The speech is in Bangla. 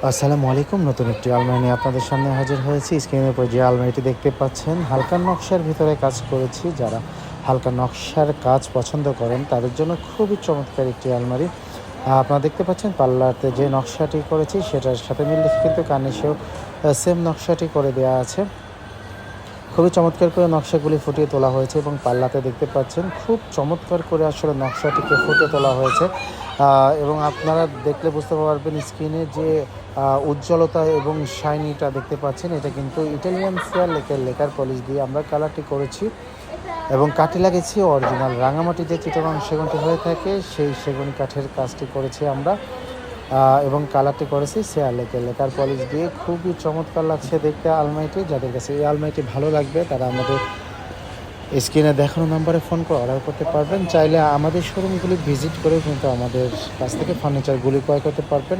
আসসালামু আলাইকুম। নতুন একটি আলমারি নিয়ে আপনাদের সামনে হাজির হয়েছি। স্ক্রিনের উপর যে আলমারিটি দেখতে পাচ্ছেন হালকা নকশার ভিতরে কাজ করেছি। যারা হালকা নকশার কাজ পছন্দ করেন তাদের জন্য খুবই চমৎকার একটি আলমারি। আপনারা দেখতে পাচ্ছেন পাল্লাতে যে নকশাটি করেছি সেটার সাথে মিল রেখে কিন্তু কার্নিশেও সেম নকশাটি করে দেওয়া আছে। খুবই চমৎকার করে নকশাগুলি ফুটিয়ে তোলা হয়েছে এবং পাল্লাতে দেখতে পাচ্ছেন খুব চমৎকার করে আসলে নকশাটিকে ফুটিয়ে তোলা হয়েছে। এবং আপনারা দেখলে বুঝতে পারবেন স্ক্রিনে যে উজ্জ্বলতা এবং শাইনিটা দেখতে পাচ্ছেন, এটা কিন্তু ইটালিয়ান ফেয়ার লেকার পলিশ দিয়ে আমরা কালারটি করেছি এবং কাঠে লাগিয়েছি অরিজিনাল রাঙামাটি যে চিটাগাং সেগুনটি হয়ে থাকে সেই সেগুন কাঠের কাজটি করেছি আমরা। এবং কালারটি করেছি লেকার পলিশ দিয়ে। খুবই চমৎকার লাগছে দেখতে আলমারিটি। যাদের কাছে এই আলমারিটি ভালো লাগবে তারা আমাদের স্ক্রিনে দেখানো নাম্বারে ফোন করে অর্ডার করতে পারবেন। চাইলে আমাদের শোরুমগুলি ভিজিট করেও কিন্তু আমাদের কাছ থেকে ফার্নিচারগুলি ক্রয় করতে পারবেন।